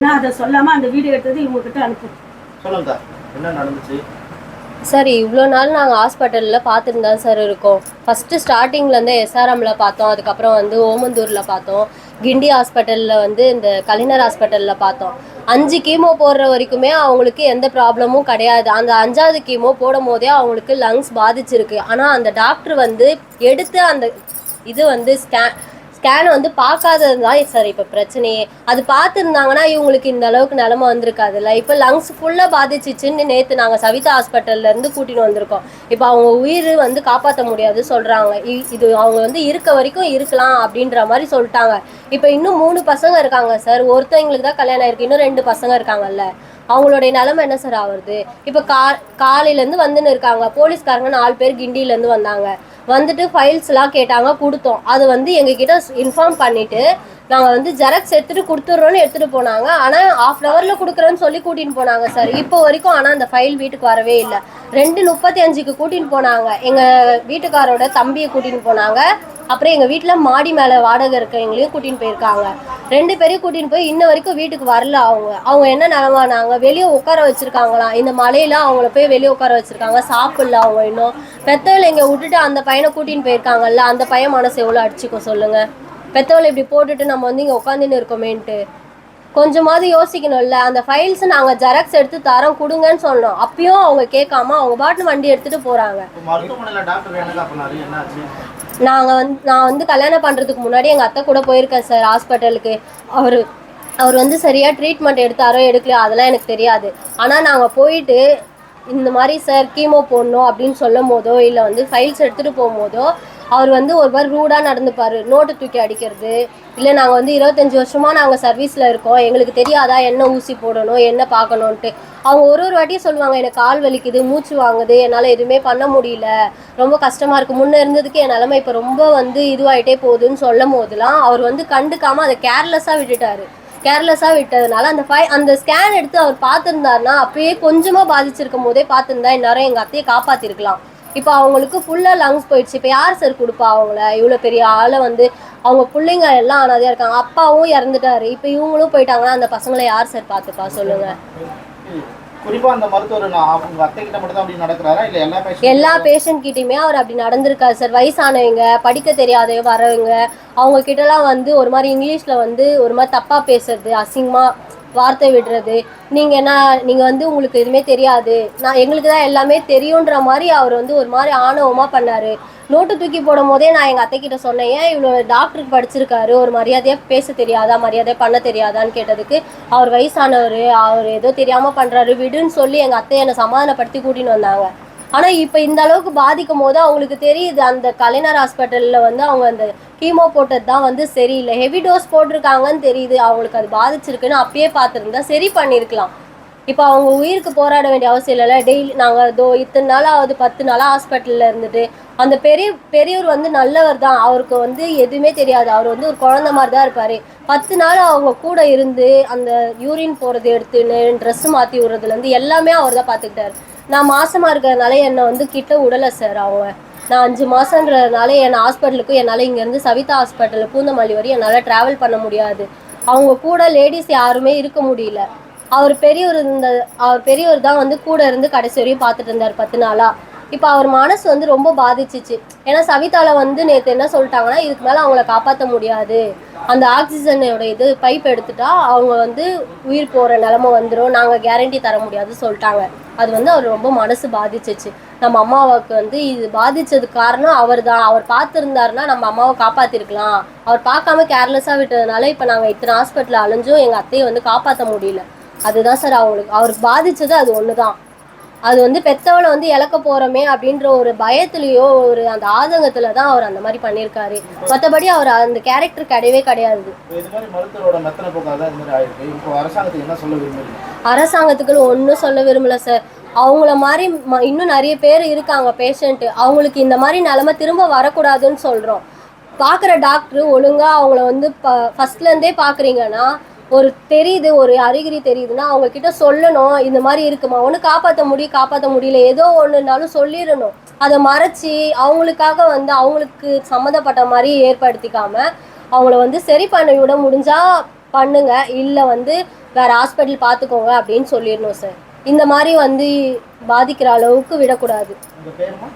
நான் அதை சொல்லாமல் அந்த வீடியோ எடுத்தது இவங்ககிட்ட அனுப்பு. சொல்லுங்க என்ன நடந்துச்சு சார்? இவ்வளோ நாள் நாங்கள் ஹாஸ்பிட்டலில் பார்த்துட்டு தான் சார் இருக்கோம். ஃபஸ்ட்டு ஸ்டார்டிங்லேருந்து எஸ்ஆர்எம்மில் பார்த்தோம், அதுக்கப்புறம் வந்து ஓமந்தூரில் பார்த்தோம், கிண்டி ஹாஸ்பிட்டலில் வந்து இந்த கலைஞர் ஹாஸ்பிட்டலில் பார்த்தோம். 5 கீமோ போடுற வரைக்குமே அவங்களுக்கு எந்த ப்ராப்ளமும் கிடையாது. அந்த 5வது கீமோ போடும் போதே அவங்களுக்கு லங்ஸ் பாதிச்சிருக்கு. ஆனால் அந்த டாக்டர் வந்து எடுத்து அந்த இது வந்து ஸ்கேனை வந்து பார்க்காதது தான் சார் இப்போ பிரச்சனையே. அது பார்த்துருந்தாங்கன்னா இவங்களுக்கு இந்த அளவுக்கு நிலமை வந்திருக்காதுல்ல. இப்போ லங்ஸ் ஃபுல்லாக பாதிச்சிச்சுன்னு நேற்று நாங்கள் சவிதா ஹாஸ்பிட்டல்லேருந்து கூட்டின்னு வந்திருக்கோம். இப்போ அவங்க உயிர் வந்து காப்பாற்ற முடியாது சொல்கிறாங்க. இது அவங்க வந்து இருக்க வரைக்கும் இருக்கலாம் அப்படின்ற மாதிரி சொல்லிட்டாங்க. இப்போ இன்னும் 3 பசங்க இருக்காங்க சார். ஒருத்தவங்களுக்கு தான் கல்யாணம் ஆயிருக்கு, இன்னும் 2 பசங்க இருக்காங்கல்ல. அவங்களுடைய நிலைமை என்ன சார் ஆகுறது? இப்போ காலையிலேருந்து வந்துன்னு இருக்காங்க. போலீஸ்காரங்க 4 பேர் கிண்டியிலேருந்து வந்தாங்க. வந்துட்டு ஃபைல்ஸ்லாம் கேட்டாங்க, கொடுத்தோம். அது வந்து எங்ககிட்ட இன்ஃபார்ம் பண்ணிவிட்டு நாங்கள் வந்து ஜெராக்ஸ் எடுத்துகிட்டு கொடுத்துட்றோன்னு எடுத்துகிட்டு போனாங்க. ஆனால் ½ ஹவரில் கொடுக்குறேன்னு சொல்லி கூட்டின்னு போனாங்க சார். இப்போ வரைக்கும் ஆனால் அந்த ஃபைல் வீட்டுக்கு வரவே இல்லை. 2:35க்கு கூட்டின்னு போனாங்க. எங்கள் வீட்டுக்காரோட தம்பியை கூட்டின்னு போனாங்க. அப்புறம் எங்கள் வீட்டில் மாடி மேலே வாடகை இருக்கவங்களையும் கூட்டின்னு போயிருக்காங்க. 2 பேரையும் கூட்டின்னு போய் இன்ன வரைக்கும் வீட்டுக்கு வரல. அவங்க என்ன நிலமானாங்க, வெளியே உட்கார வச்சுருக்காங்களாம். இந்த மலையில் அவங்கள போய் வெளியே உட்கார வச்சுருக்காங்க, சாப்பிடல அவங்க. இன்னும் பெத்தவளை இங்கே விட்டுட்டு அந்த பையனை கூட்டின்னு போயிருக்காங்கல்ல, அந்த பையன் மனசு எவ்வளோ அடிச்சுக்கோ சொல்லுங்கள். பெத்தவளை இப்படி போட்டுட்டு நம்ம வந்து இங்கே உட்காந்துன்னு இருக்கோமேன்ட்டு கொஞ்சமாவது யோசிக்கணும்ல. அந்த ஃபைல்ஸ் நாங்கள் ஜெராக்ஸ் எடுத்து தரோம், கொடுங்கன்னு சொன்னோம். அப்பயும் அவங்க கேட்காம அவங்க பாட்டு வண்டி எடுத்துகிட்டு போகிறாங்க. நான் வந்து கல்யாணம் பண்ணுறதுக்கு முன்னாடி எங்கள் அத்தை கூட போயிருக்கேன் சார் ஹாஸ்பிட்டலுக்கு. அவர் வந்து சரியாக ட்ரீட்மெண்ட் எடுத்தாரோ எடுக்கலையோ அதெல்லாம் எனக்கு தெரியாது. ஆனால் நாங்கள் போயிட்டு இந்த மாதிரி சார் கீமோ போடணும் அப்படின்னு சொல்லும் போதோ இல்லை வந்து ஃபைல்ஸ் எடுத்துகிட்டு போகும்போதோ அவர் வந்து ஒரு மாதிரி ரூடாக நடந்துப்பார். நோட்டு தூக்கி அடிக்கிறது. இல்லை நாங்கள் வந்து 25 வருஷமாக நாங்கள் சர்வீஸில் இருக்கோம், எங்களுக்கு தெரியாதா என்ன ஊசி போடணும் என்ன பார்க்கணுன்ட்டு. அவங்க ஒரு வாட்டியும் சொல்லுவாங்க, எனக்கு கால் வலிக்குது, மூச்சு வாங்குது, என்னால் எதுவுமே பண்ண முடியல, ரொம்ப கஷ்டமாக இருக்குது, முன்னே இருந்ததுக்கு என் நிலமை இப்போ ரொம்ப வந்து இதுவாகிட்டே போகுதுன்னு சொல்லும் போதெல்லாம் அவர் வந்து கண்டுக்காமல் அதை கேர்லெஸ்ஸாக விட்டதுனால அந்த ஸ்கேன் எடுத்து அவர் பார்த்துருந்தாருன்னா அப்பயே கொஞ்சமாக பாதிச்சிருக்கும் போதே பார்த்துருந்தா இந்நேரம் எங்கள் அத்தையை காப்பாற்றிருக்கலாம். இப்போ அவங்களுக்கு ஃபுல்லாக லங்ஸ் போயிடுச்சு. இப்போ யார் சார் கொடுப்பா அவங்கள? இவ்வளோ பெரிய ஆளை வந்து அவங்க பிள்ளைங்க எல்லாம் அனாதையாக இருக்காங்க, அப்பாவும் இறந்துட்டாரு, இப்போ இவங்களும் போயிட்டாங்கன்னா அந்த பசங்களை யார் சார் பார்த்துப்பா சொல்லுங்கள். குறிப்பா அந்த மருத்துவர் அவங்க அத்தை கிட்ட மட்டும் தான் அப்படி நடக்கிறாரா இல்ல எல்லா பேஷண்ட் கிட்டயுமே அவர் அப்படி நடந்திருக்காரு சார். வயசானவங்க, படிக்க தெரியாதவங்க வரவங்க, அவங்க கிட்டலாம் வந்து ஒரு மாதிரி இங்கிலீஷில் வந்து ஒரு மாதிரி தப்பாக பேசுறது, அசிங்கமாக வார்த்தை விடுறது, நீங்கள் வந்து உங்களுக்கு எதுவுமே தெரியாது, எங்களுக்கு தான் எல்லாமே தெரியுன்ற மாதிரி அவர் வந்து ஒரு மாதிரி ஆணவமாக பண்ணார். நோட்டு தூக்கி போடும் போதே நான் எங்கள் அத்தைக்கிட்ட சொன்னேன், ஏன் இவ்வளோ டாக்டருக்கு படிச்சிருக்காரு, ஒரு மரியாதையாக பேச தெரியாதா, மரியாதையாக பண்ண தெரியாதான்னு கேட்டதுக்கு அவர் வயசானவர், அவர் ஏதோ தெரியாமல் பண்ணுறாரு விடுன்னு சொல்லி எங்கள் அத்தையை என்னை சமாதானப்படுத்தி கூட்டின்னு வந்தாங்க. ஆனால் இப்போ இந்த அளவுக்கு பாதிக்கும் போது அவங்களுக்கு தெரியுது அந்த கலைஞர் ஹாஸ்பிட்டலில் வந்து அவங்க அந்த கீமோ போட்டது தான் வந்து சரியில்லை, ஹெவி டோஸ் போட்டிருக்காங்கன்னு தெரியுது. அவங்களுக்கு அது பாதிச்சிருக்குன்னு அப்பயே பார்த்துருந்தா சரி பண்ணியிருக்கலாம். இப்போ அவங்க உயிருக்கு போராட வேண்டிய அவசியம் இல்லைல்ல. டெய்லி நாங்கள் இத்தனை நாளாவது 10 நாளாக ஹாஸ்பிட்டலில் இருந்துட்டு அந்த பெரியவர் வந்து நல்லவர் தான், அவருக்கு வந்து எதுவுமே தெரியாது, அவர் வந்து ஒரு குழந்தை மாதிரி தான் இருப்பார். 10 நாள் அவங்க கூட இருந்து அந்த யூரின் போகிறது எடுத்துன்னு ட்ரெஸ்ஸு மாற்றி விடுறதுலேருந்து எல்லாமே அவர் தான் பார்த்துக்கிட்டார். நான் மாசமாக இருக்கிறதுனால என்னை வந்து கிட்ட விடலை சார் அவங்க. நான் 5 மாதன்றதுனால என்னை ஹாஸ்பிட்டலுக்கும் என்னால் இங்கேருந்து சவிதா ஹாஸ்பிட்டலில் பூந்தமல்லி வரையும் என்னால் ட்ராவல் பண்ண முடியாது. அவங்க கூட லேடிஸ் யாருமே இருக்க முடியல. அவர் பெரியவர் தான் வந்து கூட இருந்து கடைசி வரையும் பார்த்துட்டு இருந்தார் 10 நாளாக. இப்போ அவர் மனசு வந்து ரொம்ப பாதிச்சிச்சு. ஏன்னா சவிதாவில் வந்து நேற்று என்ன சொல்லிட்டாங்கன்னா, இதுக்கு மேலே அவங்கள காப்பாற்ற முடியாது, அந்த ஆக்சிஜனோட இது பைப் எடுத்துட்டா அவங்க வந்து உயிர் போகிற நிலமை வந்துடும், நாங்கள் கேரண்டி தர முடியாது சொல்லிட்டாங்க. அது வந்து அவர் ரொம்ப மனசு பாதிச்சிச்சு. நம்ம அம்மாவுக்கு வந்து இது பாதித்ததுக்கு காரணம் அவர் தான். அவர் பார்த்துருந்தாருன்னா நம்ம அம்மாவை காப்பாற்றிருக்கலாம். அவர் பார்க்காம கேர்லெஸ்ஸாக விட்டதுனால இப்போ நாங்கள் இத்தனை ஹாஸ்பிட்டலில் அலைஞ்சும் எங்கள் அத்தையை வந்து காப்பாற்ற முடியல. அதுதான் சார் அவருக்கு பாதித்தது அது ஒன்று தான். அது வந்து பெத்தவளை வந்து இழக்க போகிறோமே அப்படின்ற ஒரு பயத்துலேயோ ஒரு அந்த ஆதங்கத்தில் தான் அவர் அந்த மாதிரி பண்ணியிருக்காரு. மற்றபடி அவர் அந்த கேரக்டர் கிடையவே கிடையாது. அரசாங்கத்துக்கு ஒன்றும் சொல்ல விரும்பல சார். அவங்கள மாதிரி இன்னும் நிறைய பேர் இருக்காங்க பேஷண்ட்டு, அவங்களுக்கு இந்த மாதிரி நிலமை திரும்ப வரக்கூடாதுன்னு சொல்கிறோம். பார்க்குற டாக்டரு ஒழுங்காக அவங்கள வந்து ஃபஸ்ட்லேருந்தே பார்க்குறீங்கன்னா, ஒரு தெரியுது, ஒரு அறிகுறி தெரியுதுன்னா அவங்கக்கிட்ட சொல்லணும், இந்த மாதிரி இருக்குமா, ஒன்று காப்பாற்ற முடியல, ஏதோ ஒன்றுனாலும் சொல்லிடணும். அதை மறைச்சி அவங்களுக்காக வந்து அவங்களுக்கு சம்மந்தப்பட்ட மாதிரி ஏற்படுத்திக்காமல் அவங்கள வந்து சரி பண்ணி விட முடிஞ்சால் பண்ணுங்க. இல்லை வந்து வேறு ஹாஸ்பிட்டல் பார்த்துக்கோங்க அப்படின்னு சொல்லிடணும் சார். இந்த மாதிரி வந்து பாதிக்கிற அளவுக்கு விடக்கூடாது. உங்கள் பேருமா?